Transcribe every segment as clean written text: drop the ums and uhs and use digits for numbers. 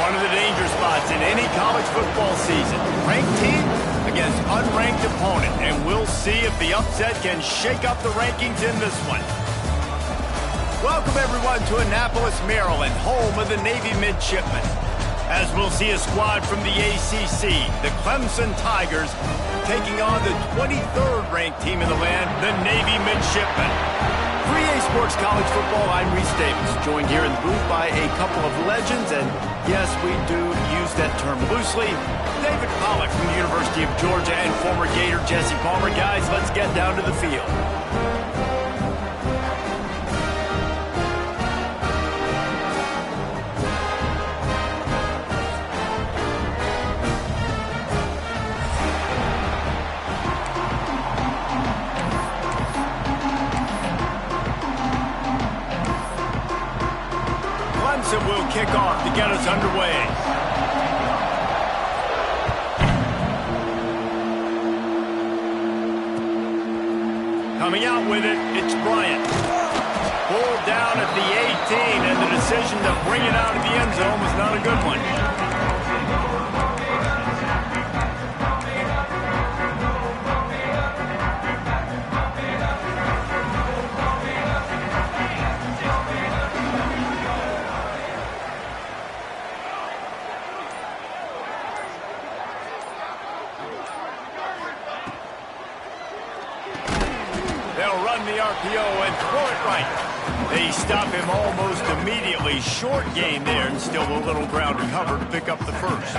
One of the danger spots in any college football season. Ranked team against unranked opponent, and we'll see if the upset can shake up the rankings in this one. Welcome, everyone, to Annapolis, Maryland, home of the Navy Midshipmen. As we'll see a squad from the ACC, the Clemson Tigers, taking on the 23rd ranked team in the land, the Navy Midshipmen. 3A Sports College Football, I'm Reese Davis, joined here in the booth by a couple of legends, and yes, we do use that term loosely. David Pollack from the University of Georgia and former Gator Jesse Palmer. Guys, let's get down to the field. Clemson will kick off to get us underway. Coming out with it, it's Bryant. Pulled down at the 18, and the decision to bring it out of the end zone was not a good one. They'll run the RPO and throw it right. They stop him almost immediately. Short gain there, and still a little ground to cover to pick up the first.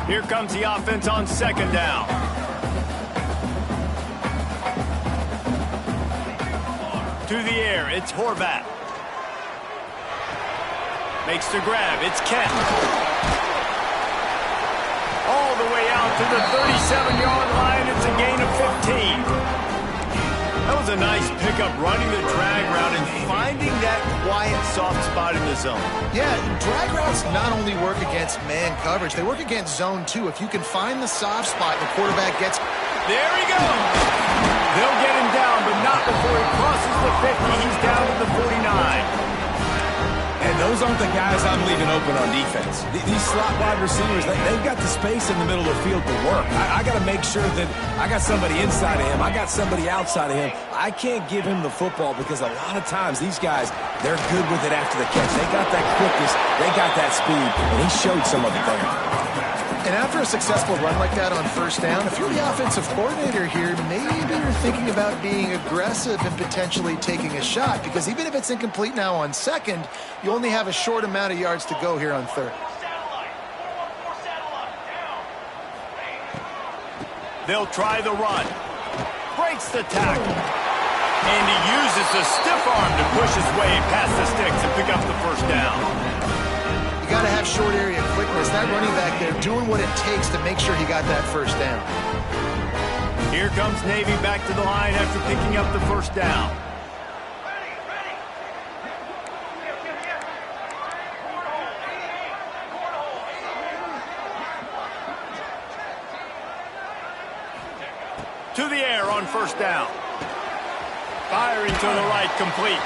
Here comes the offense on second down. To the air, it's Horvath. Makes the grab, it's Kent. All the way out to the 37-yard line, it's a gain of 15. That was a nice pickup, running the drag route and finding that quiet, soft spot in the zone. Yeah, drag routes not only work against man coverage, they work against zone too. If you can find the soft spot, the quarterback gets... There he goes! They'll get him down, but not before he crosses the 50. He's down to the 49. And those aren't the guys I'm leaving open on defense. These slot wide receivers, they've got the space in the middle of the field to work. I got to make sure that I got somebody inside of him. I got somebody outside of him. I can't give him the football because a lot of times these guys, they're good with it after the catch. They got that quickness. They got that speed, and he showed some of it there. And after a successful run like that on first down, if you're the offensive coordinator here, maybe you're thinking about being aggressive and potentially taking a shot, because even if it's incomplete now on second, you only have a short amount of yards to go here on third. They'll try the run. Breaks the tackle. And he uses the stiff arm to push his way past the sticks and pick up the first down. You got to have short area quickness. That running back there doing what it takes to make sure he got that first down. Here comes Navy back to the line after picking up the first down. To the air on first down. Firing to the right, complete.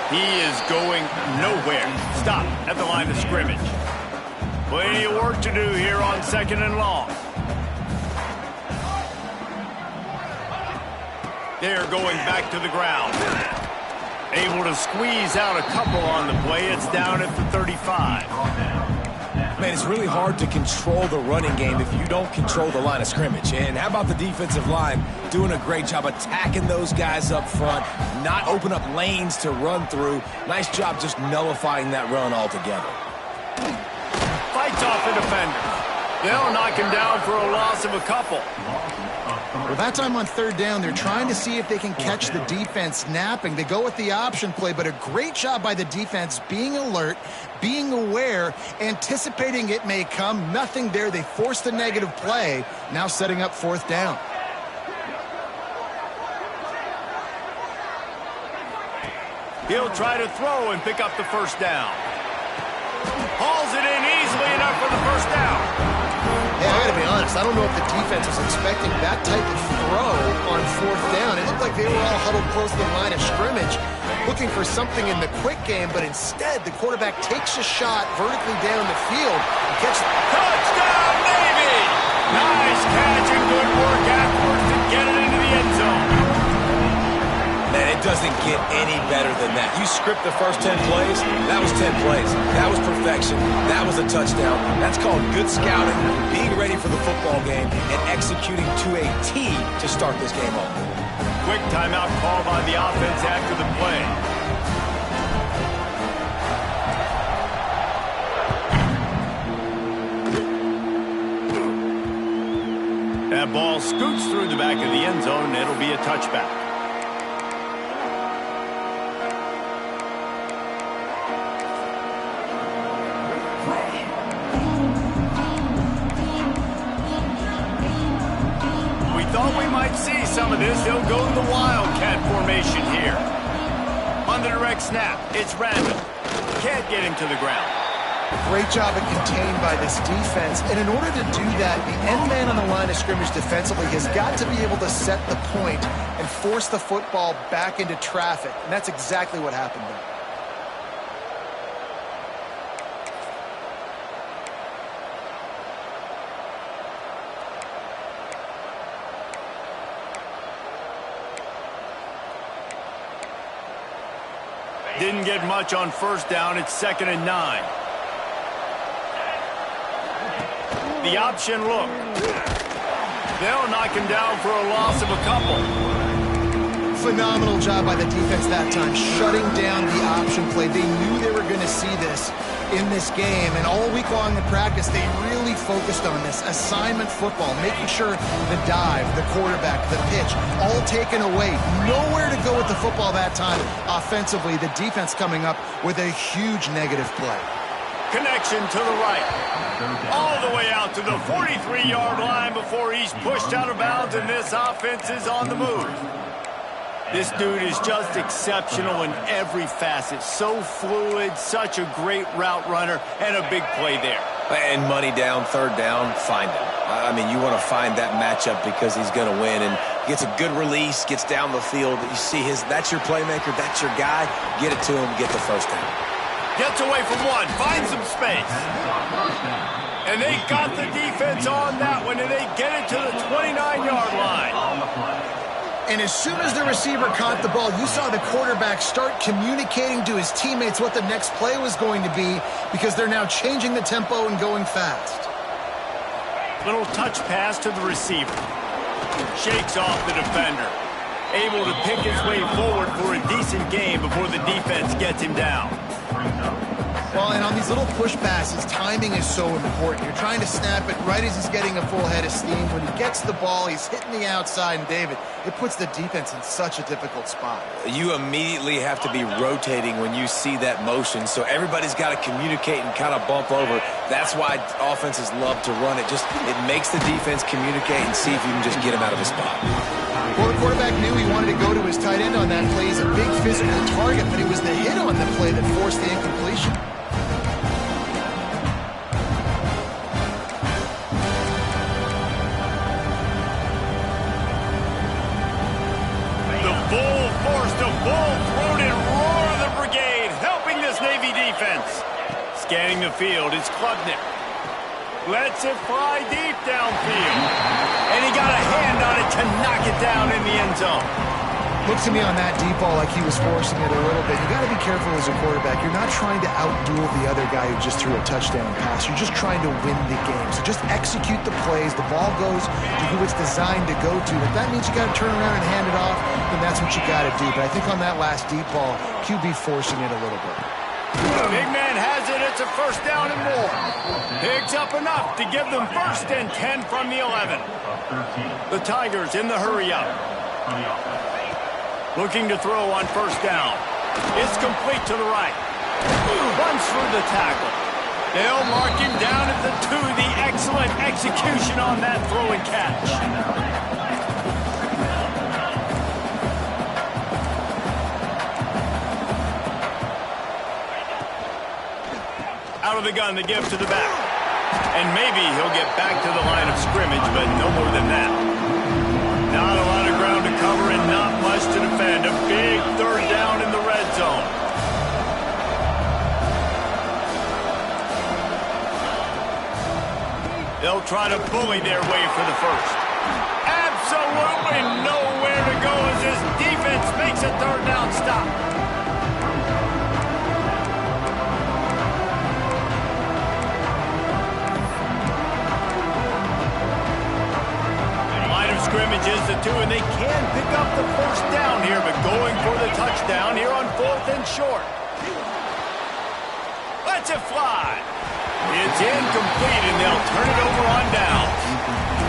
He is going nowhere. Stop at the line of scrimmage. Plenty of work to do here on second and long. They're going back to the ground. Able to squeeze out a couple on the play. It's down at the 35. Man, it's really hard to control the running game if you don't control the line of scrimmage. And how about the defensive line doing a great job attacking those guys up front, not open up lanes to run through. Nice job just nullifying that run altogether. Fights off the defender. They'll knock him down for a loss of a couple. Well, that time on third down, they're trying to see if they can catch the defense napping. They go with the option play, but a great job by the defense being alert, being aware, anticipating it may come. Nothing there. They forced the negative play, now setting up fourth down. He'll try to throw and pick up the first down. Hauls it in easily enough for the first down. Yeah, I gotta be honest, I don't know if the defense was expecting that type of throw on fourth down. It looked like like they were all huddled close to the line of scrimmage, looking for something in the quick game, but instead the quarterback takes a shot vertically down the field and catches. Touchdown, Navy! Nice catch and good work afterwards to get it into the end zone. Man, it doesn't get any better than that. You script the first 10 plays, that was 10 plays. That was perfection. That was a touchdown. That's called good scouting, being ready for the football game, and executing to a T to start this game off. Quick timeout call by the offense after the play. That ball scoots through the back of the end zone, and it'll be a touchback. See some of this. They'll go to the Wildcat formation here. On the direct snap, it's random. Can't get him to the ground. Great job of contained by this defense. And in order to do that, the end man on the line of scrimmage defensively has got to be able to set the point and force the football back into traffic. And that's exactly what happened there. Didn't get much on first down. It's 2nd and 9. The option look. They'll knock him down for a loss of a couple. Phenomenal job by the defense that time, shutting down the option play. They knew they were going to see this in this game, and all week long in practice, they really focused on this assignment football, making sure the dive, the quarterback, the pitch, all taken away. Nowhere to go with the football that time. Offensively, the defense coming up with a huge negative play. Connection to the right. All the way out to the 43-yard line before he's pushed out of bounds, and this offense is on the move. This dude is just exceptional in every facet. So fluid, such a great route runner, and a big play there. And money down, third down, find him. I mean, you want to find that matchup because he's going to win, and gets a good release, gets down the field. You see that's your playmaker, that's your guy. Get it to him, get the first down. Gets away from one, finds some space. And they got the defense on that one, and they get it to the 29-yard line. And as soon as the receiver caught the ball, you saw the quarterback start communicating to his teammates what the next play was going to be, because they're now changing the tempo and going fast. Little touch pass to the receiver. Shakes off the defender. Able to pick his way forward for a decent game before the defense gets him down. Well, and on these little push passes, timing is so important. You're trying to snap it right as he's getting a full head of steam. When he gets the ball, he's hitting the outside, and David, it puts the defense in such a difficult spot. You immediately have to be rotating when you see that motion, so everybody's got to communicate and kind of bump over. That's why offenses love to run it. It makes the defense communicate and see if you can just get him out of his spot. Well, the quarterback knew he wanted to go to his tight end on that play. He's a big physical target, but it was the hit on the play that forced the incompletion. Full-throated roar of the brigade, helping this Navy defense. Scanning the field, it's Klubnik. Lets it fly deep downfield. And he got a hand on it to knock it down in the end zone. Looks to me on that deep ball like he was forcing it a little bit. You got to be careful as a quarterback. You're not trying to outduel the other guy who just threw a touchdown pass. You're just trying to win the game. So just execute the plays. The ball goes to who it's designed to go to. If that means you got to turn around and hand it off, then that's what you got to do. But I think on that last deep ball, QB forcing it a little bit. Big man has it. It's a first down and more. Picks up enough to give them 1st and 10 from the 11. The Tigers in the hurry up. Looking to throw on first down. It's complete to the right. Runs through the tackle. They'll mark him down at the 2. The excellent execution on that throw and catch. Out of the gun, the give to the back. And maybe he'll get back to the line of scrimmage, but no more than that. Not a lot of ground to cover and not much try to bully their way for the first. Absolutely nowhere to go as his defense makes a third down stop. Line of scrimmage is the 2, and they can pick up the first down here, but going for the touchdown here on 4th and short. Let's it fly. It's incomplete, and they'll turn it over on down.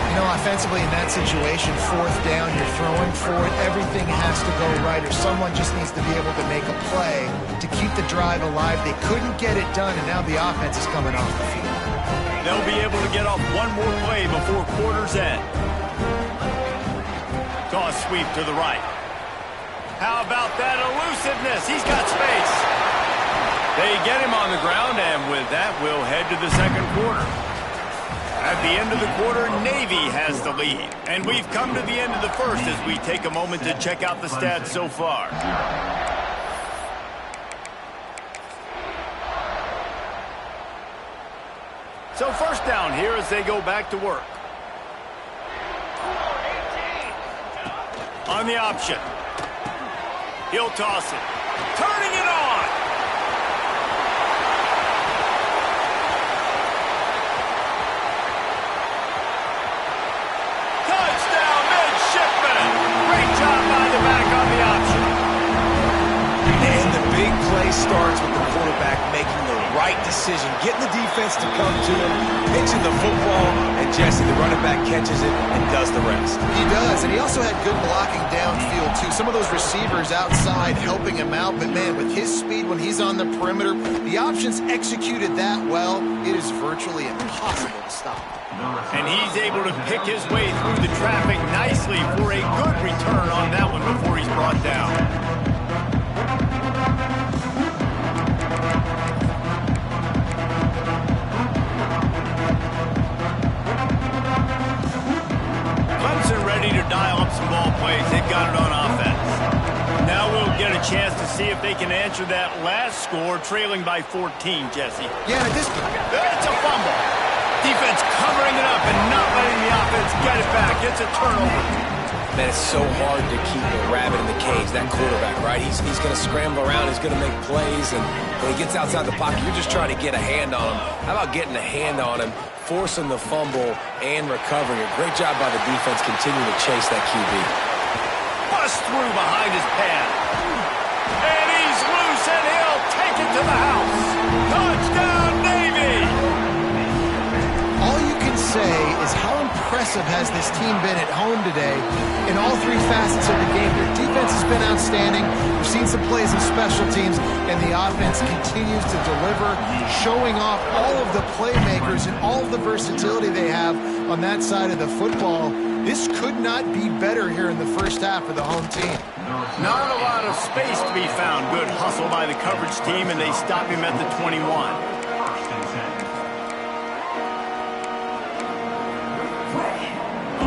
You know, offensively in that situation, 4th down, you're throwing for it. Everything has to go right, or someone just needs to be able to make a play to keep the drive alive. They couldn't get it done, and now the offense is coming off the field. They'll be able to get off one more play before quarter's end. Toss sweep to the right. How about that elusiveness? He's got space. They get him on the ground, and with that, we'll head to the second quarter. At the end of the quarter, Navy has the lead. And we've come to the end of the first as we take a moment to check out the stats so far. So first down here as they go back to work. On the option. He'll toss it. Turning it on. Touchdown, midshipman. Great job by the back on the option. And the big play starts with the quarterback making the right decision, getting the defense to come to him, pitching the football, and Jesse, the running back, catches it and does the rest. He does, and he also had good blocking downfield, too. Some of those receivers outside helping him out, but, man, with his speed when he's on the perimeter, the options executed that well, it is virtually impossible to stop. And he's able to pick his way through the traffic nicely for a good return on that one before he's brought down. Ready to dial up some ball plays. They've got it on offense. Now we'll get a chance to see if they can answer that last score, trailing by 14, Jesse. Yeah, at this point, it's a fumble. Defense covering it up and not letting the offense get it back. It's a turnover. Man, it's so hard to keep a rabbit in the cage, that quarterback, right? He's going to scramble around. He's going to make plays, and when he gets outside the pocket, you're just trying to get a hand on him. How about getting a hand on him, forcing the fumble, and recovering it? Great job by the defense continuing to chase that QB. Bust through behind his pad. And he's loose, and he'll take it to the house. Touchdown, Navy! all you can say is how impressive has this team been at home today in all three facets of the game. Their defense has been outstanding. We've seen some plays in special teams, and the offense continues to deliver, showing off all of the playmakers and all of the versatility they have on that side of the football. This could not be better here in the first half for the home team. Not a lot of space to be found. Good hustle by the coverage team, and they stop him at the 21.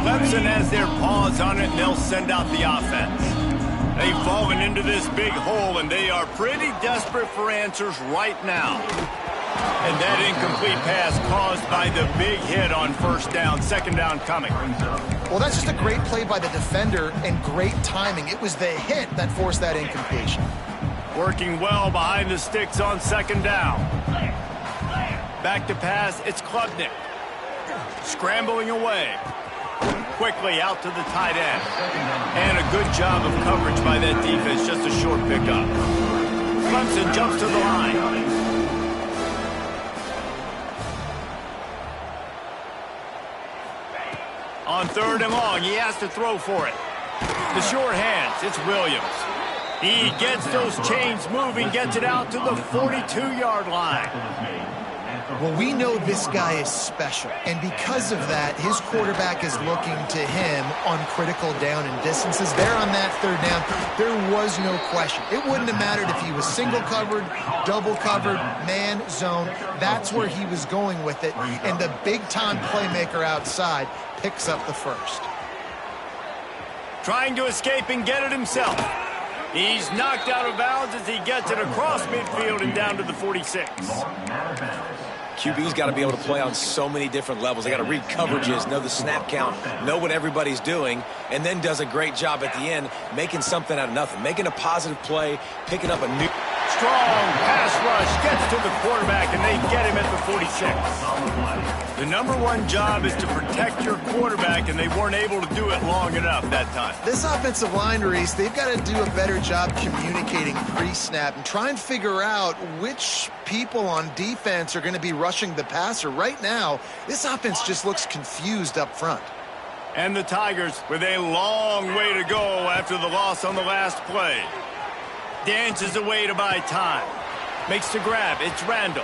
Clemson has their paws on it, and they'll send out the offense. They've fallen into this big hole, and they are pretty desperate for answers right now. And that incomplete pass caused by the big hit on first down, second down coming. Well, that's just a great play by the defender and great timing. It was the hit that forced that incompletion. Working well behind the sticks on second down. Back to pass, it's Klubnik. Scrambling away. Quickly out to the tight end. And a good job of coverage by that defense, just a short pickup. Clemson jumps to the line. On third and long, he has to throw for it. The short hands, it's Williams. He gets those chains moving, gets it out to the 42-yard line. Well, we know this guy is special, and because of that, his quarterback is looking to him on critical down and distances. There on that third down, there was no question. It wouldn't have mattered if he was single covered, double covered, man, zone. That's where he was going with it, and the big-time playmaker outside picks up the first. Trying to escape and get it himself. He's knocked out of bounds as he gets it across midfield and down to the 46. QB's got to be able to play on so many different levels. They got to read coverages, know the snap count, know what everybody's doing, and then does a great job at the end making something out of nothing, making a positive play, picking up a new... Strong pass rush gets to the quarterback, and they get him at the 46. The number one job is to protect your quarterback, and they weren't able to do it long enough that time. This offensive line, Reese, they've got to do a better job communicating pre-snap and try and figure out which people on defense are going to be rushing the passer. Right now, this offense just looks confused up front. And the Tigers with a long way to go after the loss on the last play. Dances away to buy time. Makes the grab. It's Randall.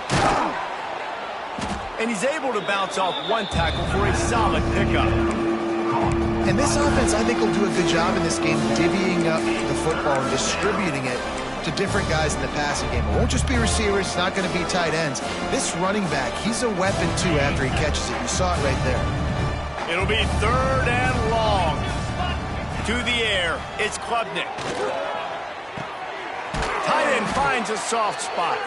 And he's able to bounce off one tackle for a solid pickup. And this offense, I think, will do a good job in this game divvying up the football and distributing it to different guys in the passing game. It won't just be receivers. It's not going to be tight ends. This running back, he's a weapon, too, after he catches it. You saw it right there. It'll be 3rd and long. To the air. It's Klubnik. Tight end finds a soft spot.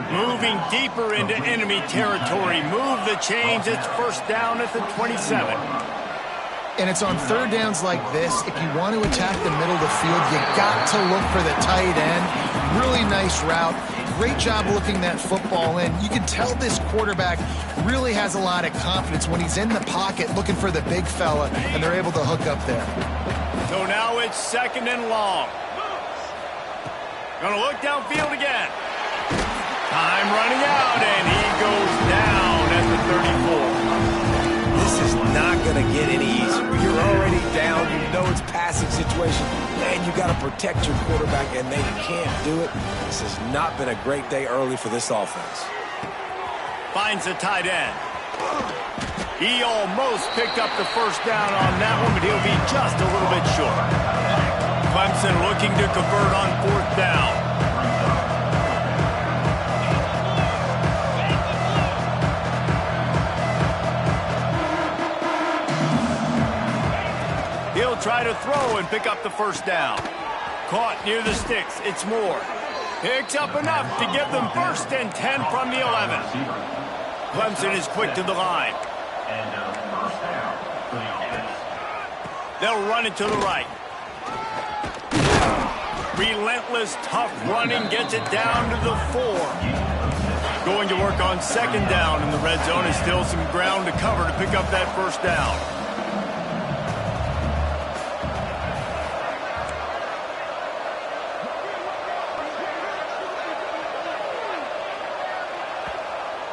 Moving deeper into enemy territory. Move the chains. It's 1st down at the 27. And it's on 3rd downs like this. If you want to attack the middle of the field, you got to look for the tight end. Really nice route. Great job looking that football in. You can tell this quarterback really has a lot of confidence when he's in the pocket looking for the big fella, and they're able to hook up there. So now it's 2nd and long. Gonna look downfield again. Time running out, and he goes down at the 34. This is not going to get any easier. You're already down. You know it's passing situation. And you got to protect your quarterback, and they can't do it. This has not been a great day early for this offense. Finds the tight end. He almost picked up the 1st down on that one, but he'll be just a little bit short. Clemson looking to convert on 4th down. He'll try to throw and pick up the 1st down. Caught near the sticks. It's Moore. Picks up enough to give them 1st and 10 from the 11. Clemson is quick to the line. They'll run it to the right. Relentless, tough running gets it down to the 4. Going to work on 2nd down in the red zone. Is still some ground to cover to pick up that 1st down.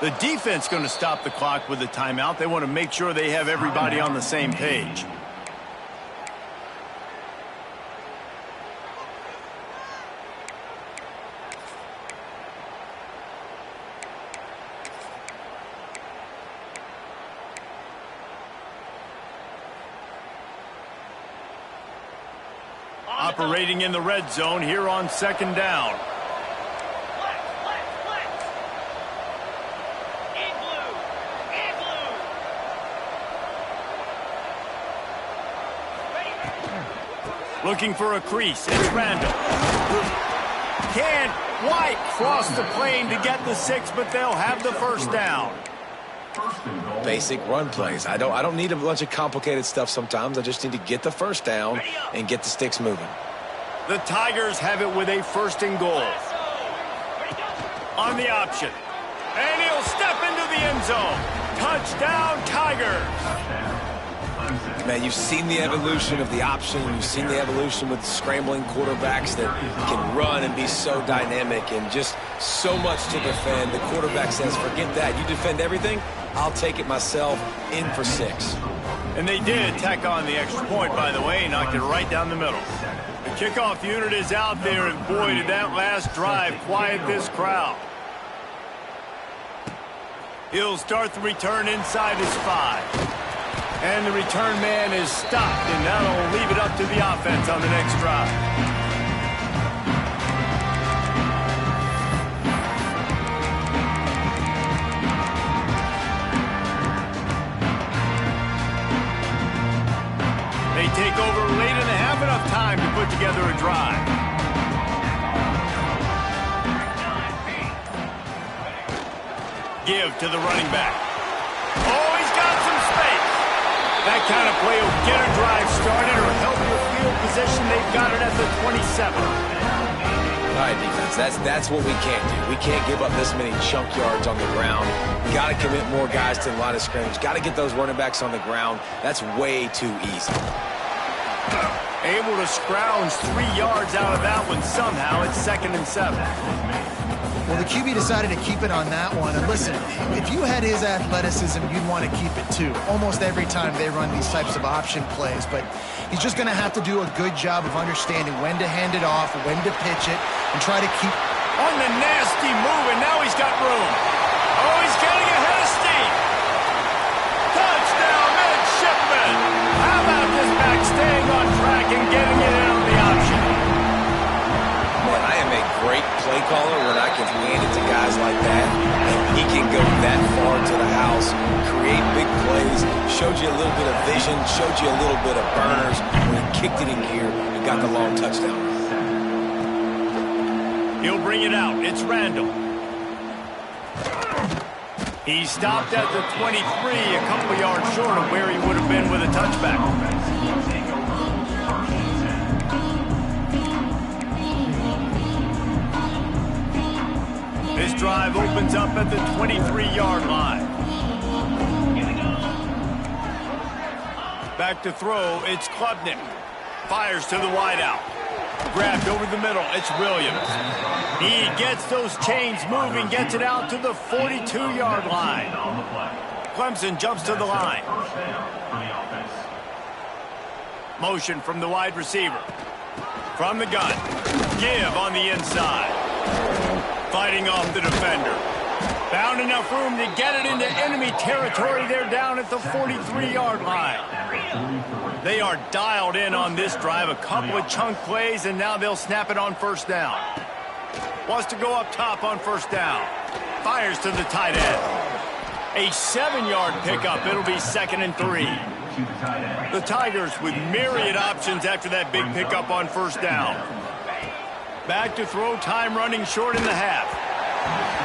The defense going to stop the clock with a timeout. They want to make sure they have everybody on the same page. Operating in the red zone here on 2nd down. Looking for a crease. It's Randall. Can't quite cross the plane to get the 6, but they'll have the 1st down. Basic run plays. I don't need a bunch of complicated stuff sometimes. I just need to get the 1st down and get the sticks moving. The Tigers have it with a 1st and goal. On the option. And he'll step into the end zone. Touchdown, Tigers. Man, you've seen the evolution of the option. You've seen the evolution with scrambling quarterbacks that can run and be so dynamic and just so much to defend. The quarterback says, forget that. You defend everything, I'll take it myself. In for 6. And they did tack on the extra point, by the way, knocked it right down the middle. The kickoff unit is out there, and boy, did that last drive quiet this crowd. He'll start the return inside his 5. And the return man is stopped, and that'll leave it up to the offense on the next drive. They take over late and have enough time to put together a drive. Give to the running back. Oh, he's got some space. That kind of play will get a drive started or help your field position. They've got it at the 27. All right, defense, that's what we can't do. We can't give up this many chunk yards on the ground. Got to commit more guys to the line of scrimmage. Got to get those running backs on the ground. That's way too easy. Able to scrounge 3 yards out of that one somehow. It's 2nd and 7. Well, the QB decided to keep it on that one. And listen, if you had his athleticism, you'd want to keep it too. Almost every time they run these types of option plays. But he's just going to have to do a good job of understanding when to hand it off, when to pitch it, and try to keep... On the nasty move, and now he's got room. Oh, he's getting ahead of steam. Touchdown, midshipman. How about this back staying on track and getting it in on the option? Man, I am a great play caller when I can hand it to guys like that. And he can go that far to the house, create big plays, showed you a little bit of vision, showed you a little bit of burners when he kicked it in gear and got the long touchdown. He'll bring it out. It's Randall. He stopped at the 23, a couple yards short of where he would have been with a touchback. This drive opens up at the 23-yard line. Back to throw, it's Klubnik. Fires to the wideout. Grabbed over the middle, it's Williams. He gets those chains moving, gets it out to the 42-yard line. Clemson jumps to the line. Motion from the wide receiver. From the gun. Give on the inside. Fighting off the defender. Found enough room to get it into enemy territory. They're down at the 43-yard line. They are dialed in on this drive. A couple of chunk plays, and now they'll snap it on first down. Wants to go up top on first down. Fires to the tight end. A 7-yard pickup. It'll be 2nd and 3. The Tigers with myriad options after that big pickup on first down. Back to throw, time running short in the half.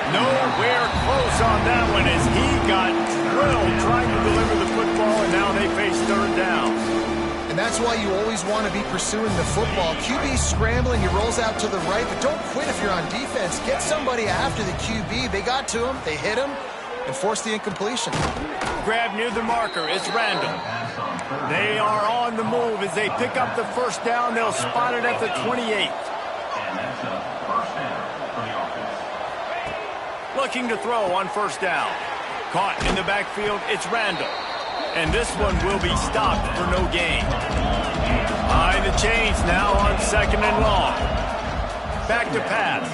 Nowhere close on that one as he got drilled trying to deliver the football, and now they face third down. And that's why you always want to be pursuing the football. QB scrambling, he rolls out to the right, but don't quit if you're on defense. Get somebody after the QB. They got to him, they hit him, and forced the incompletion. Grab near the marker, it's Randall. They are on the move as they pick up the first down. They'll spot it at the 28. Looking to throw on first down. Caught in the backfield, it's Randall. And this one will be stopped for no gain. Behind the chains now on 2nd and long. Back to pass.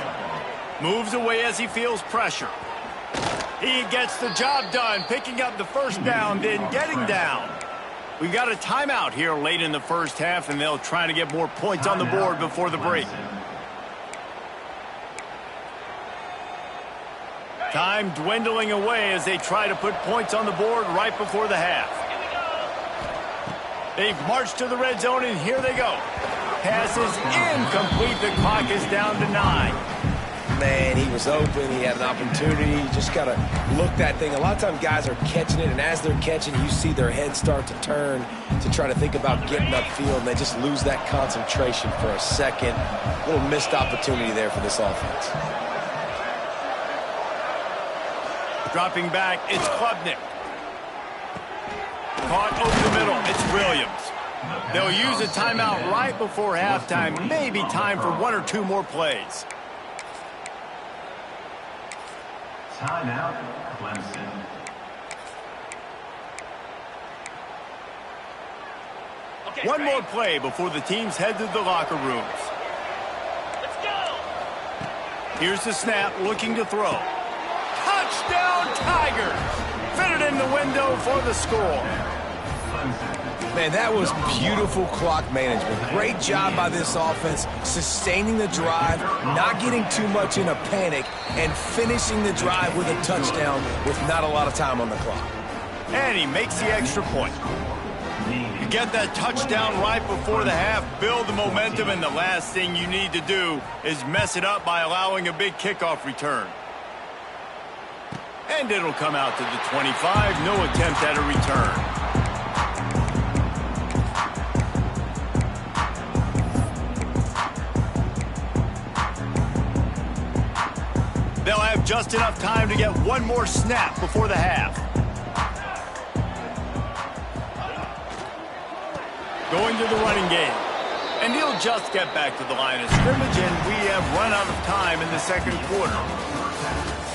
Moves away as he feels pressure. He gets the job done, picking up the first down, then getting down. We've got a timeout here late in the first half, and they'll try to get more points on the board before the break. Time dwindling away as they try to put points on the board right before the half. They've marched to the red zone, and here they go. Pass is incomplete. The clock is down to 9. Man, he was open. He had an opportunity. You just got to look that thing. A lot of times guys are catching it, and as they're catching, you see their head start to turn to try to think about getting upfield, and they just lose that concentration for a second. A little missed opportunity there for this offense. Dropping back, it's Klubnik. Caught over the middle, it's Williams. They'll use a timeout right before halftime. Maybe time for 1 or 2 more plays. Timeout, Clemson. One more play before the teams head to the locker rooms. Let's go. Here's the snap, looking to throw. Touchdown, Tigers! Fitted in the window for the score. Man, that was beautiful clock management. Great job by this offense, sustaining the drive, not getting too much in a panic, and finishing the drive with a touchdown with not a lot of time on the clock. And he makes the extra point. You get that touchdown right before the half, build the momentum, and the last thing you need to do is mess it up by allowing a big kickoff return. And it'll come out to the 25. No attempt at a return. They'll have just enough time to get one more snap before the half. Going to the running game. And he'll just get back to the line of scrimmage, and we have run out of time in the second quarter.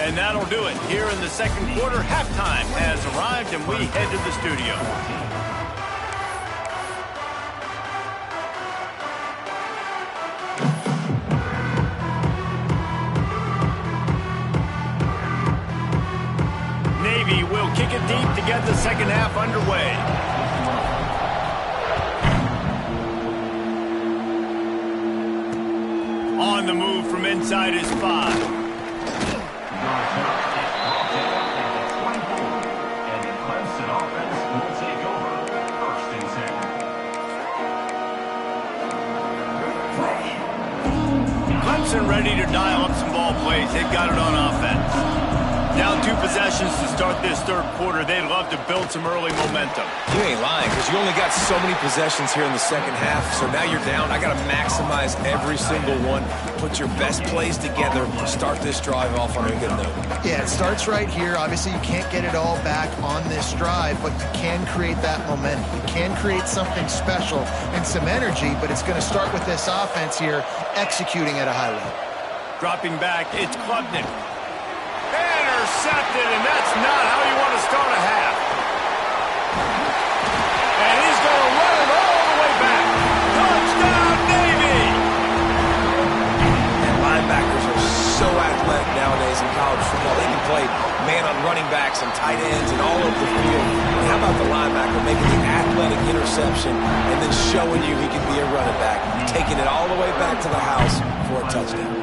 And that'll do it. Here in the second quarter, halftime has arrived, and we head to the studio. Navy will kick it deep to get the second half underway. On the move from inside his 5. Clemson ready to dial up some ball plays. They've got it on offense. Down 2 possessions to start this third quarter. They'd love to build some early momentum. You ain't lying, because you only got so many possessions here in the second half, so now you're down. I got to maximize every single one. Put your best plays together. Start this drive off on a good note. Yeah, it starts right here. Obviously, you can't get it all back on this drive, but you can create that momentum. You can create something special and some energy, but it's going to start with this offense here executing at a high level. Dropping back, it's Klubnik. Intercepted, and that's not how you want to start a half. And he's going to run it all the way back. Touchdown, Navy! And linebackers are so athletic nowadays in college football. They can play man on running backs and tight ends and all over the field. And how about the linebacker making the athletic interception and then showing you he can be a running back, taking it all the way back to the house for a touchdown.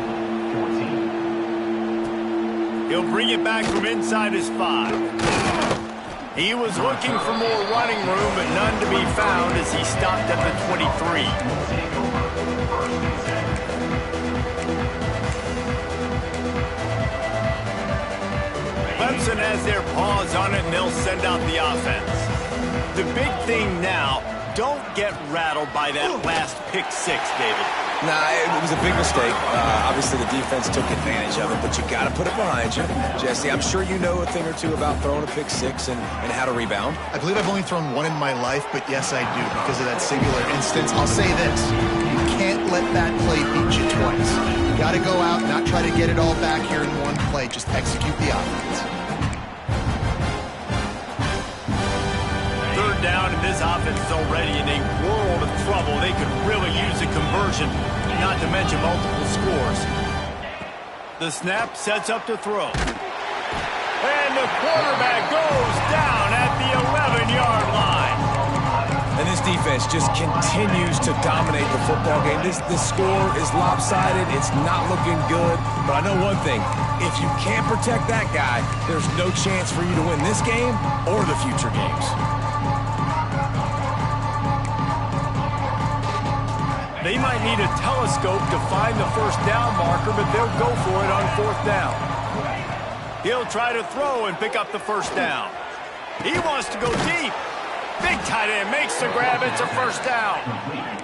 He'll bring it back from inside his 5. He was looking for more running room, but none to be found as he stopped at the 23. Clemson has their paws on it, and they'll send out the offense. The big thing now, don't get rattled by that last pick 6, David. Nah, it was a big mistake. Obviously, the defense took advantage of it, but you got to put it behind you. Jesse, I'm sure you know a thing or two about throwing a pick 6 and how to rebound. I believe I've only thrown one in my life, but yes, I do because of that singular instance. I'll say this. You can't let that play beat you twice. You got to go out, not try to get it all back here in one play. Just execute the offense. Third down, and this offense is already in a world of trouble. They could really use a conversion, not to mention multiple scores. The snap sets up to throw. And the quarterback goes down at the 11-yard line. And this defense just continues to dominate the football game. This score is lopsided. It's not looking good. But I know one thing. If you can't protect that guy, there's no chance for you to win this game or the future games. They might need a telescope to find the first down marker, but they'll go for it on 4th down. He'll try to throw and pick up the first down. He wants to go deep. Big tight end makes the grab. It's a first down.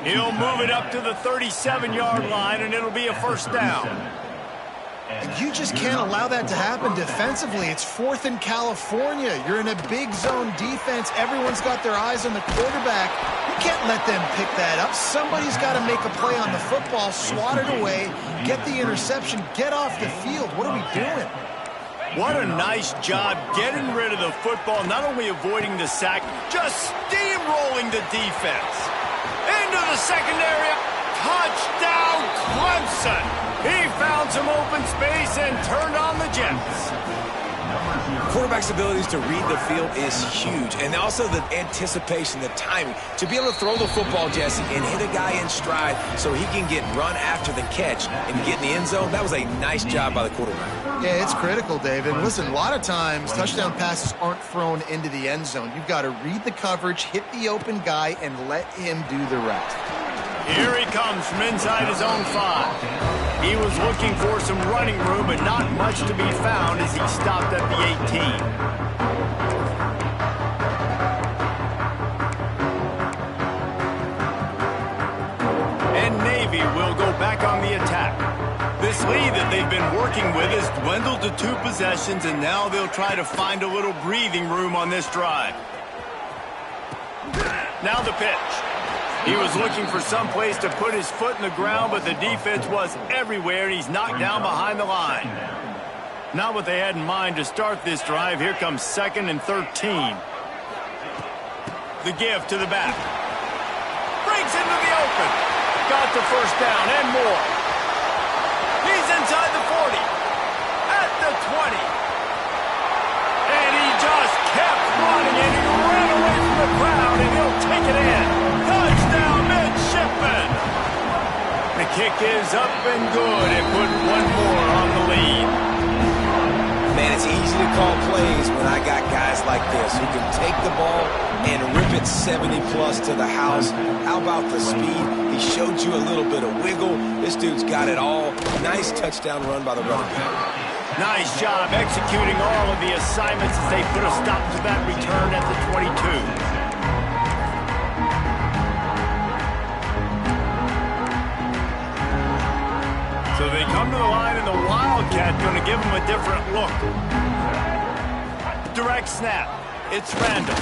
He'll move it up to the 37-yard line, and it'll be a first down. You just can't allow that to happen defensively. It's 4th in California. You're in a big zone defense. Everyone's got their eyes on the quarterback. You can't let them pick that up. Somebody's got to make a play on the football, swat it away, get the interception, get off the field. What are we doing? What a nice job getting rid of the football, not only avoiding the sack, just steamrolling the defense. Into the secondary. Touchdown, Clemson. He found some open space and turned on the Jets. Quarterback's abilities to read the field is huge, and also the anticipation, the timing. To be able to throw the football, Jesse, and hit a guy in stride so he can get run after the catch and get in the end zone, that was a nice job by the quarterback. Yeah, it's critical, David. Listen, a lot of times touchdown passes aren't thrown into the end zone. You've got to read the coverage, hit the open guy, and let him do the rest. Here he comes from inside his own 5. He was looking for some running room, but not much to be found as he stopped at the 18. And Navy will go back on the attack. This lead that they've been working with has dwindled to 2 possessions, and now they'll try to find a little breathing room on this drive. Now the pitch. He was looking for some place to put his foot in the ground, but the defense was everywhere, and he's knocked down behind the line. Not what they had in mind to start this drive. Here comes 2nd and 13. The give to the back. Breaks into the open. Got the first down and more. He's inside the 40. At the 20. And he just kept running, and he ran away from the crowd, and he'll take it in. Touchdown, midshipman. The kick is up and good, and put one more on the lead. Man, it's easy to call plays when I got guys like this who can take the ball and rip it 70-plus to the house. How about the speed? He showed you a little bit of wiggle. This dude's got it all. Nice touchdown run by the running back. Nice job executing all of the assignments as they put a stop to that return at the 22. So they come to the line, and the Wildcat going to give them a different look. Direct snap. It's random.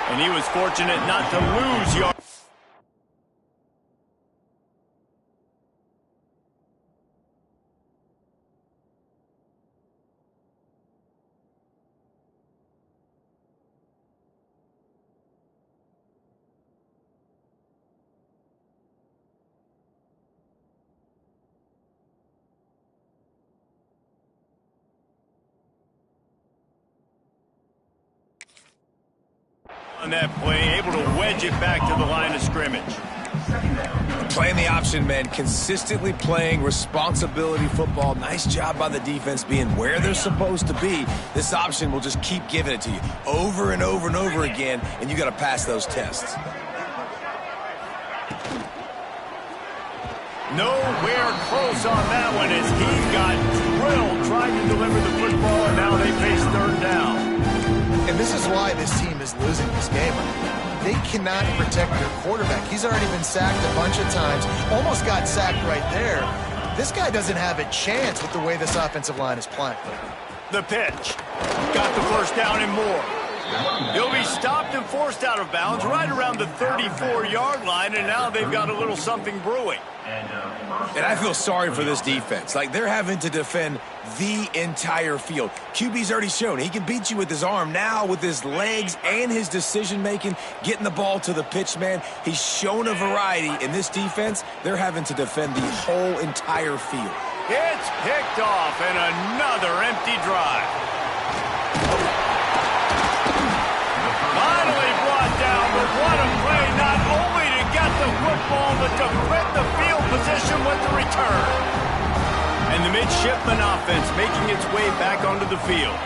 And he was fortunate not to lose yards. On that play, able to wedge it back to the line of scrimmage. Playing the option, man. Consistently playing responsibility football. Nice job by the defense being where they're supposed to be. This option will just keep giving it to you over and over and over again, and you got to pass those tests. Nowhere close on that one as he got drilled trying to deliver the football, and now they face 3rd down. And this is why this team is losing this game. They cannot protect their quarterback. He's already been sacked a bunch of times, almost got sacked right there. This guy doesn't have a chance with the way this offensive line is playing. The pitch. Got the first down and more. He'll be stopped and forced out of bounds right around the 34-yard line, and now they've got a little something brewing. And I feel sorry for this defense. Like, they're having to defend the entire field. QB's already shown he can beat you with his arm. Now, with his legs and his decision-making, getting the ball to the pitch, man, he's shown a variety. In this defense, they're having to defend the whole entire field. It's picked off, and another empty drive. Finally brought down, but what a play, not only to get the football, but to flip the field position with the return. And the midshipman offense making its way back onto the field.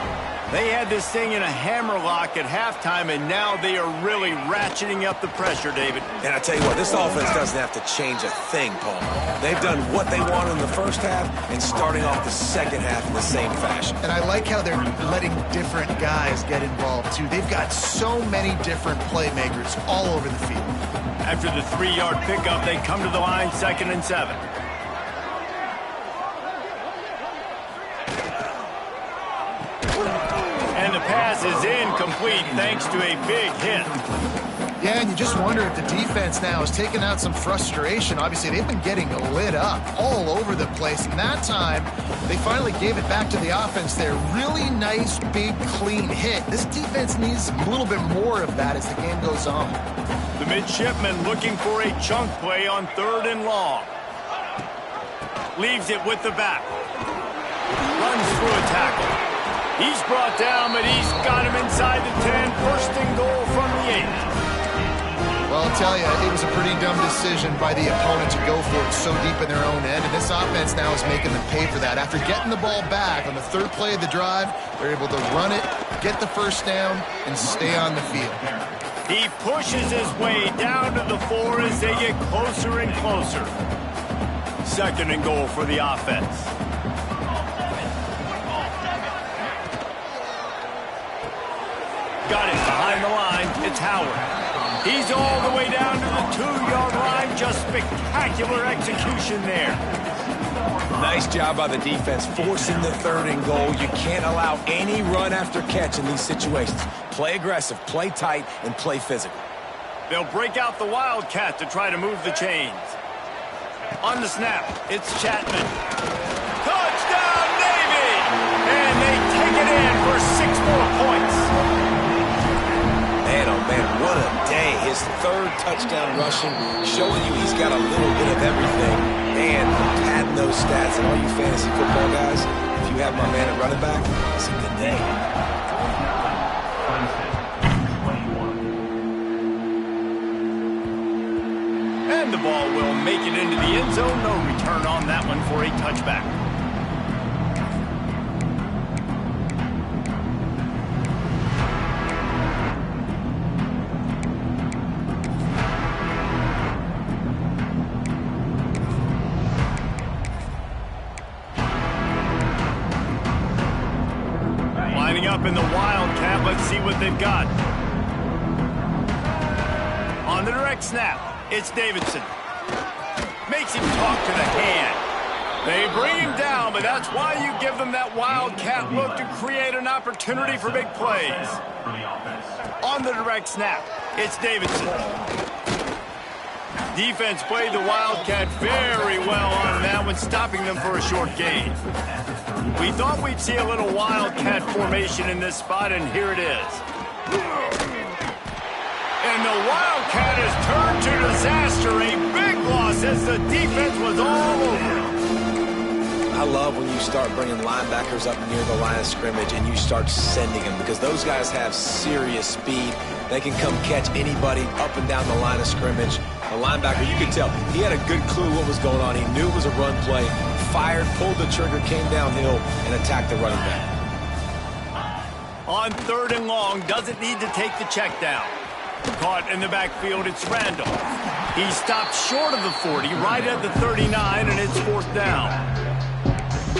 They had this thing in a hammerlock at halftime, and now they are really ratcheting up the pressure, David. And I tell you what, this offense doesn't have to change a thing, Paul. They've done what they want in the first half and starting off the second half in the same fashion. And I like how they're letting different guys get involved, too. They've got so many different playmakers all over the field. After the 3-yard pickup, they come to the line 2nd and 7. And the pass is incomplete thanks to a big hit. Yeah, and you just wonder if the defense now is taking out some frustration. Obviously, they've been getting lit up all over the place. And that time, they finally gave it back to the offense there. Really nice, big, clean hit. This defense needs a little bit more of that as the game goes on. The midshipman looking for a chunk play on 3rd and long. Leaves it with the back. Runs through a tackle. He's brought down, but he's got him inside the 10. First and goal from the 8. Well, I'll tell you, it was a pretty dumb decision by the opponent to go for it so deep in their own end, and this offense now is making them pay for that. After getting the ball back on the 3rd play of the drive, they're able to run it, get the first down, and stay on the field. He pushes his way down to the 4 as they get closer and closer. 2nd and goal for the offense. Got it behind the line. It's Howard. He's all the way down to the 2-yard line. Just spectacular execution there. Nice job by the defense forcing the 3rd and goal. You can't allow any run after catch in these situations. Play aggressive, play tight, and play physical. They'll break out the Wildcat to try to move the chains. On the snap, it's Chapman. Touchdown, Navy! And they take it in for 6 more points. Man, oh man, what a day. His 3rd touchdown rushing, showing you he's got a little bit of everything. And padding those stats. And all you fantasy football guys, if you have my man at running back, it's a good day. And the ball will make it into the end zone. No return on that one for a touchback. Lining up in the Wildcat. Let's see what they've got. On the direct snap. It's Davidson. Makes him talk to the hand. They bring him down, but that's why you give them that Wildcat look to create an opportunity for big plays. On the direct snap, it's Davidson. Defense played the Wildcat very well on that one, stopping them for a short gain. We thought we'd see a little Wildcat formation in this spot, and here it is. And the Wildcat has turned to disaster. A big loss as the defense was all over. I love when you start bringing linebackers up near the line of scrimmage and you start sending them, because those guys have serious speed. They can come catch anybody up and down the line of scrimmage. The linebacker, you could tell, he had a good clue what was going on. He knew it was a run play, fired, pulled the trigger, came downhill, and attacked the running back. On 3rd and long, doesn't need to take the check down. Caught in the backfield, it's Randall. He stopped short of the 40, right at the 39, and it's 4th down.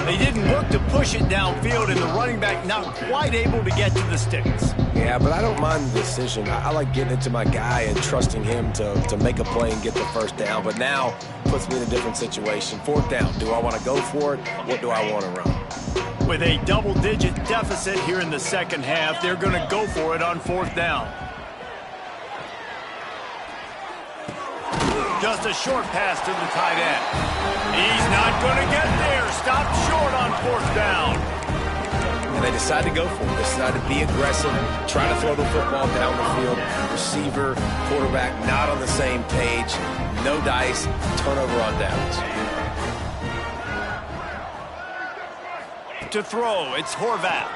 They didn't look to push it downfield, and the running back not quite able to get to the sticks. Yeah, but I don't mind the decision. I like getting into my guy and trusting him to make a play and get the 1st down, but now puts me in a different situation. 4th down, do I want to go for it? What do I want to run? With a double-digit deficit here in the 2nd half, they're going to go for it on 4th down. Just a short pass to the tight end. He's not going to get there. Stopped short on 4th down. And they decide to go for it. They decide to be aggressive, try to throw the football down the field. Receiver, quarterback, not on the same page. No dice, turnover on downs. To throw, it's Horvath.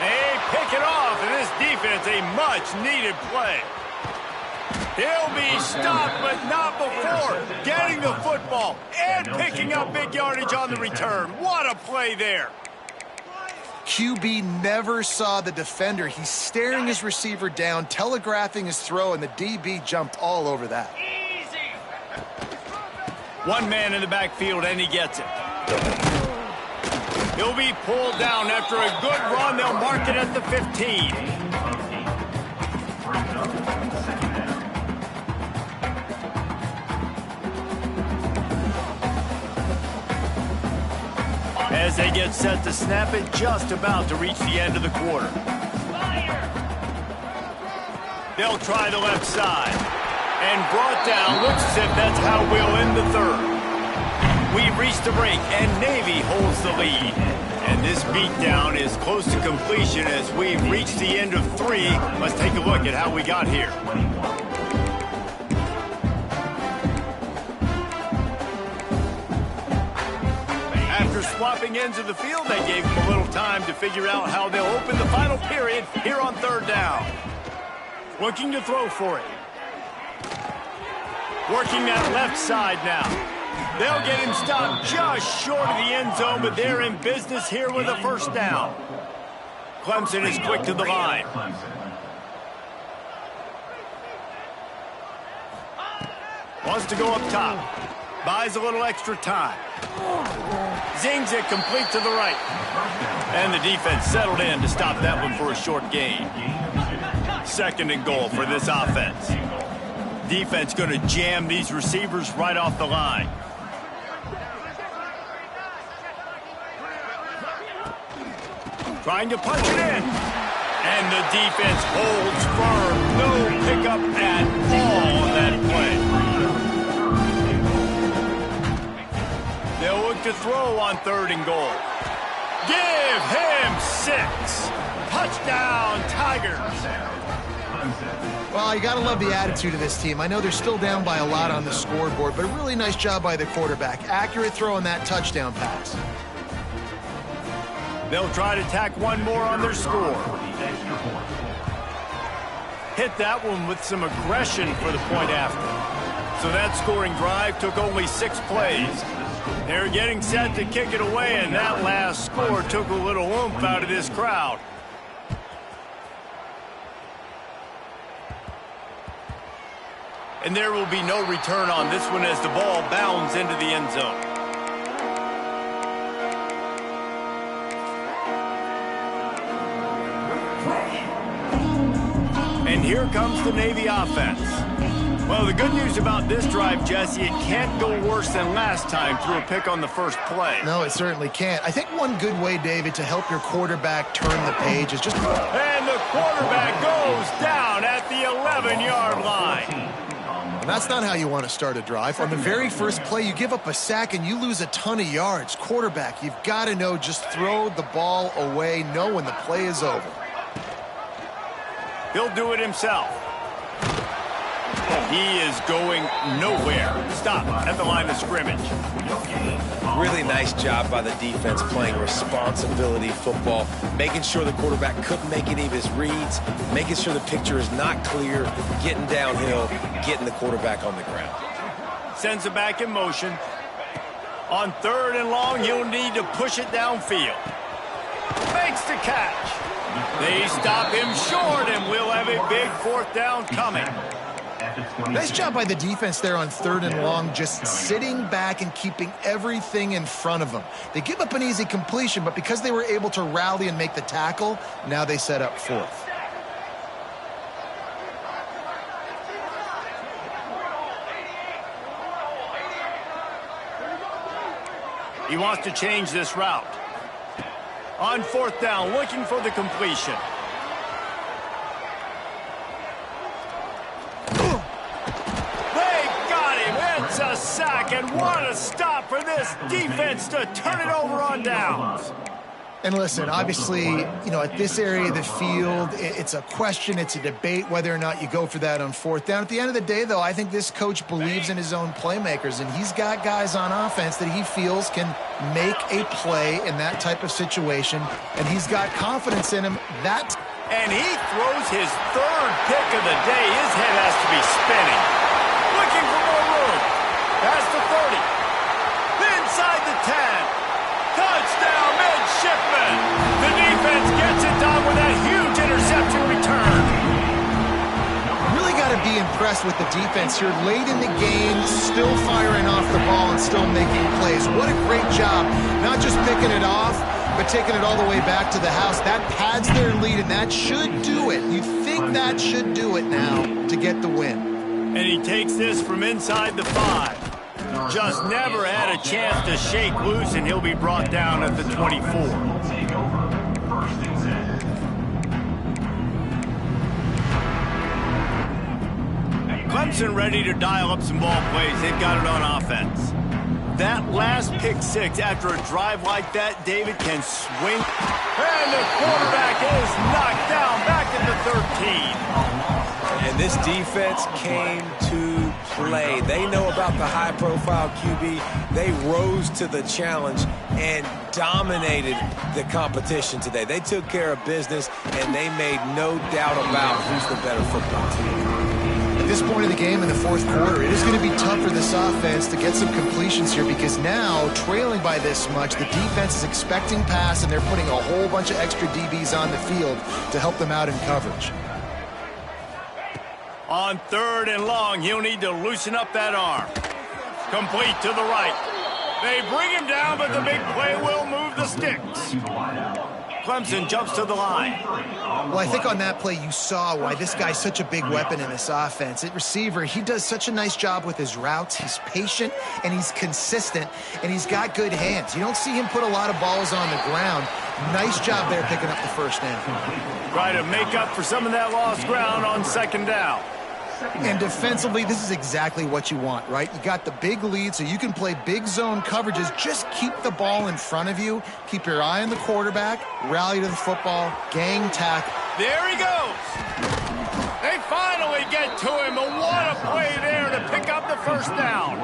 They pick it off, and this defense, a much-needed play. He'll be stopped, but not before getting the football and picking up big yardage on the return. What a play there. QB never saw the defender. He's staring his receiver down, telegraphing his throw, and the DB jumped all over that. One man in the backfield, and he gets it. He'll be pulled down after a good run. They'll mark it at the 15. As they get set to snap it, just about to reach the end of the quarter. They'll try the left side. And brought down. Looks as if that's how we'll end the 3rd. We've reached the break, and Navy holds the lead. And this beatdown is close to completion as we've reached the end of 3. Let's take a look at how we got here. After swapping ends of the field, they gave them a little time to figure out how they'll open the final period here on 3rd down. Looking to throw for it. Working that left side now. They'll get him stopped just short of the end zone, but they're in business here with a 1st down. Clemson is quick to the line. Wants to go up top. Buys a little extra time. Zings it complete to the right. And the defense settled in to stop that one for a short gain. 2nd and goal for this offense. Defense going to jam these receivers right off the line. Trying to punch it in. And the defense holds firm. No pickup at all on that play. They'll look to throw on 3rd and goal. Give him 6. Touchdown, Tigers. Well, you got to love the attitude of this team. I know they're still down by a lot on the scoreboard, but a really nice job by the quarterback. Accurate throw on that touchdown pass. They'll try to tack one more on their score. Hit that one with some aggression for the point after. So that scoring drive took only 6 plays. They're getting set to kick it away, and that last score took a little oomph out of this crowd. And there will be no return on this one as the ball bounds into the end zone. And here comes the Navy offense. Well, the good news about this drive, Jesse, it can't go worse than last time through a pick on the first play. No, it certainly can't. I think one good way, David, to help your quarterback turn the page is just... And the quarterback goes down at the 11-yard line. That's not how you want to start a drive. On the very first play, you give up a sack and you lose a ton of yards. Quarterback, you've got to know, just throw the ball away, know when the play is over. He'll do it himself. He is going nowhere. Stop at the line of scrimmage. Really nice job by the defense playing responsibility football, making sure the quarterback couldn't make any of his reads, making sure the picture is not clear, getting downhill, getting the quarterback on the ground. Sends it back in motion. On 3rd and long, he'll need to push it downfield. Makes the catch. They stop him short, and we'll have a big 4th down coming. Nice job by the defense there on 3rd and long, just sitting back and keeping everything in front of them. They give up an easy completion, but because they were able to rally and make the tackle, now they set up 4th. He wants to change this route. On 4th down, looking for the completion. It's a sack, and what a stop for this defense to turn it over on downs. And listen, obviously, you know, at this area of the field, it's a question, it's a debate whether or not you go for that on 4th down. At the end of the day, though, I think this coach believes in his own playmakers, and he's got guys on offense that he feels can make a play in that type of situation, and he's got confidence in him. And he throws his 3rd pick of the day. His head has to be spinning. Looking for more room. Past the 30. Inside the 10. Touchdown, midshipman. The defense gets it done with that huge interception return. Really got to be impressed with the defense here. Late in the game, still firing off the ball and still making plays. What a great job. Not just picking it off, but taking it all the way back to the house. That pads their lead, and that should do it. You think that should do it now to get the win. And he takes this from inside the 5. Just never had a chance to shake loose, and he'll be brought down at the 24. Clemson ready to dial up some ball plays. They've got it on offense. That last pick 6 after a drive like that, David can swing. And the quarterback is knocked down back at the 13. And this defense came to play. They know about the high-profile QB. They rose to the challenge and dominated the competition today. They took care of business, and they made no doubt about who's the better football team. At this point of the game in the 4th quarter, it is going to be tough for this offense to get some completions here because now, trailing by this much, the defense is expecting pass, and they're putting a whole bunch of extra DBs on the field to help them out in coverage. On 3rd and long, he'll need to loosen up that arm. Complete to the right. They bring him down, but the big play will move the sticks. Clemson jumps to the line. Well, I think on that play you saw why this guy's such a big weapon in this offense. At receiver, he does such a nice job with his routes. He's patient, and he's consistent, and he's got good hands. You don't see him put a lot of balls on the ground. Nice job there picking up the first down. Try to make up for some of that lost ground on 2nd down. And defensively, this is exactly what you want, right? You got the big lead, so you can play big zone coverages. Just keep the ball in front of you. Keep your eye on the quarterback. Rally to the football. Gang tackle. There he goes. They finally get to him. And what a play there to pick up the first down.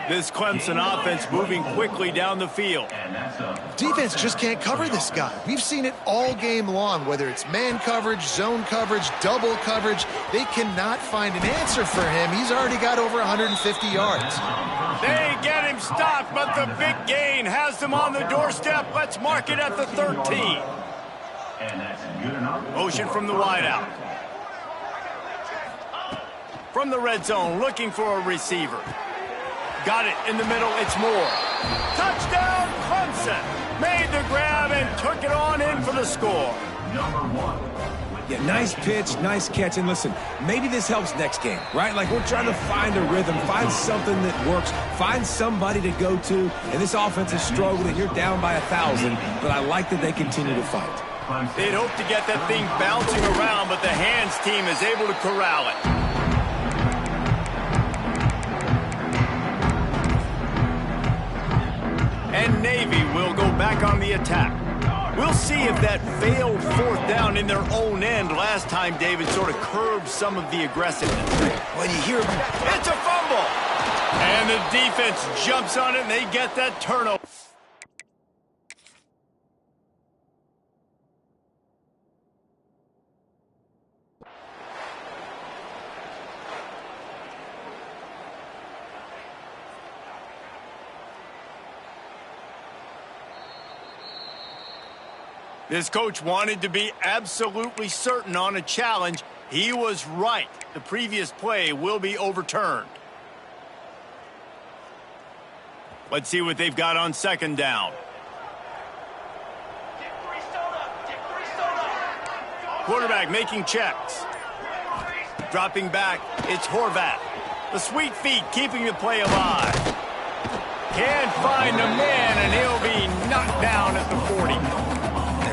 This Clemson offense moving quickly down the field. Defense just can't cover this guy. We've seen it all game long, whether it's man coverage, zone coverage, double coverage. They cannot find an answer for him. He's already got over 150 yards. They get him stopped, but the big gain has them on the doorstep. Let's mark it at the 13. Motion from the wideout. From the red zone, looking for a receiver. Got it in the middle, it's Moore. Touchdown, Clemson. Made the grab and took it on in for the score. Yeah, nice pitch, nice catch. And listen, maybe this helps next game, right? Like, we're trying to find a rhythm, find something that works, find somebody to go to. And this offense is struggling. You're down by 1,000, but I like that they continue to fight. They'd hope to get that thing bouncing around, but the hands team is able to corral it. And Navy will go back on the attack. We'll see if that failed 4th down in their own end last time David sort of curbed some of the aggressiveness. When you hear him, it's a fumble. And the defense jumps on it, and they get that turnover. This coach wanted to be absolutely certain on a challenge. He was right. The previous play will be overturned. Let's see what they've got on 2nd down. Quarterback making checks. Dropping back, it's Horvath. The sweet feet keeping the play alive. Can't find a man, and he'll be knocked down at the 40.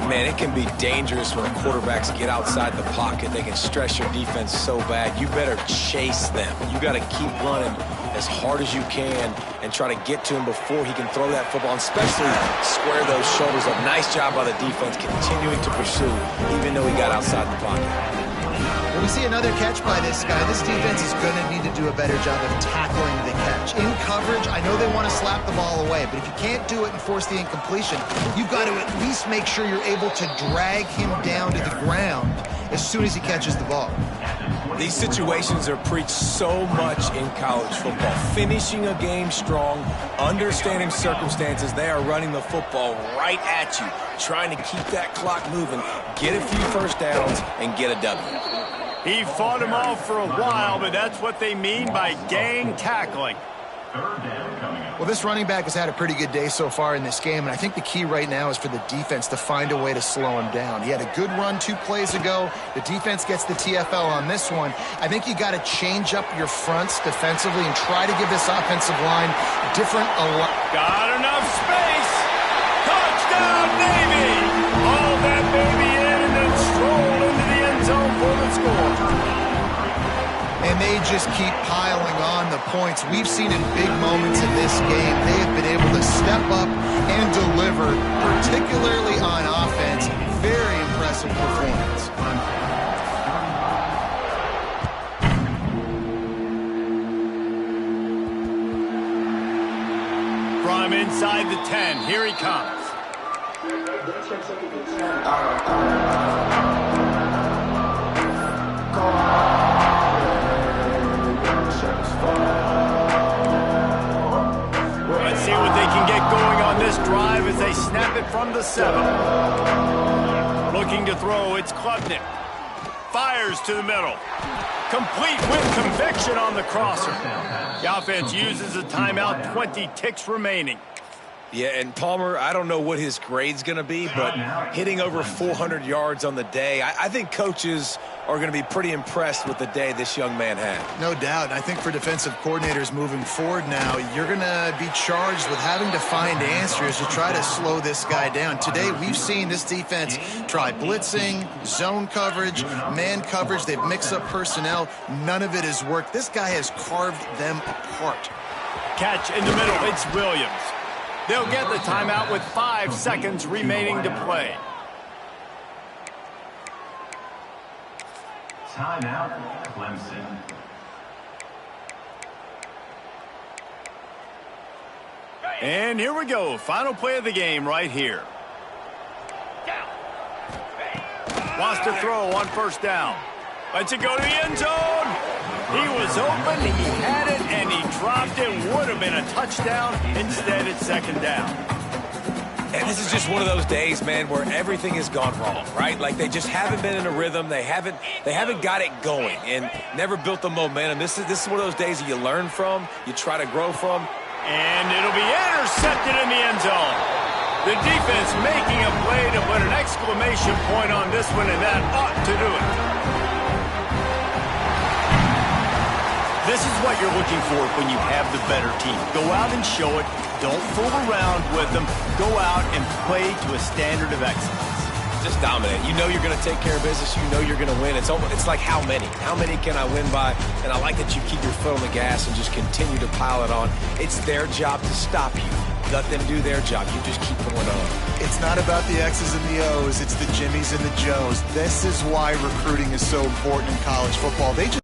Man, it can be dangerous when quarterbacks get outside the pocket. They can stress your defense so bad. You better chase them. You got to keep running as hard as you can and try to get to him before he can throw that football, and especially square those shoulders up. Nice job by the defense continuing to pursue, even though he got outside the pocket. When we see another catch by this guy, this defense is going to need to do a better job of tackling the catch. In coverage, I know they want to slap the ball away, but if you can't do it and force the incompletion, you've got to at least make sure you're able to drag him down to the ground as soon as he catches the ball. These situations are preached so much in college football. Finishing a game strong, understanding circumstances. They are running the football right at you, trying to keep that clock moving, get a few first downs, and get a W. He fought him off for a while, but that's what they mean by gang tackling. Well, this running back has had a pretty good day so far in this game, and I think the key right now is for the defense to find a way to slow him down. He had a good run 2 plays ago. The defense gets the TFL on this one. I think you got to change up your fronts defensively and try to give this offensive line different. Got enough space. Touchdown, Navy. All that baby in and then strolled into the end zone for the score. And they just keep piling on the points. We've seen in big moments in this game, they have been able to step up and deliver, particularly on offense. Very impressive performance. From inside the 10, here he comes. Let's see what they can get going on this drive as they snap it from the 7. Looking to throw, it's Klubnik. fires to the middle. Complete with conviction on the crosser. The offense uses a timeout, 20 ticks remaining. Yeah, and Palmer, I don't know what his grade's going to be, but hitting over 400 yards on the day, I think coaches are going to be pretty impressed with the day this young man had. No doubt. I think for defensive coordinators moving forward now, you're going to be charged with having to find answers to try to slow this guy down. Today, we've seen this defense try blitzing, zone coverage, man coverage. They've mixed up personnel. None of it has worked. This guy has carved them apart. Catch in the middle. It's Williams. They'll get the timeout with 5 seconds remaining to play. Timeout, Clemson. And here we go. Final play of the game right here. Wants to throw on first down. Lets it go to the end zone. He was open, he had it, and he dropped it. Would have been a touchdown. Instead, it's second down. And this is just one of those days, man, where everything has gone wrong, right? Like they just haven't been in a rhythm. They haven't got it going and never built the momentum. This is one of those days that you learn from, you try to grow from. And it'll be intercepted in the end zone. The defense making a play to put an exclamation point on this one, and that ought to do it. This is what you're looking for when you have the better team. Go out and show it. Don't fool around with them. Go out and play to a standard of excellence. Just dominate. You know you're going to take care of business. You know you're going to win. It's like how many? How many can I win by? And I like that you keep your foot on the gas and just continue to pile it on. It's their job to stop you. Let them do their job. You just keep going on. It's not about the X's and the O's. It's the Jimmies and the Joes. This is why recruiting is so important in college football. They just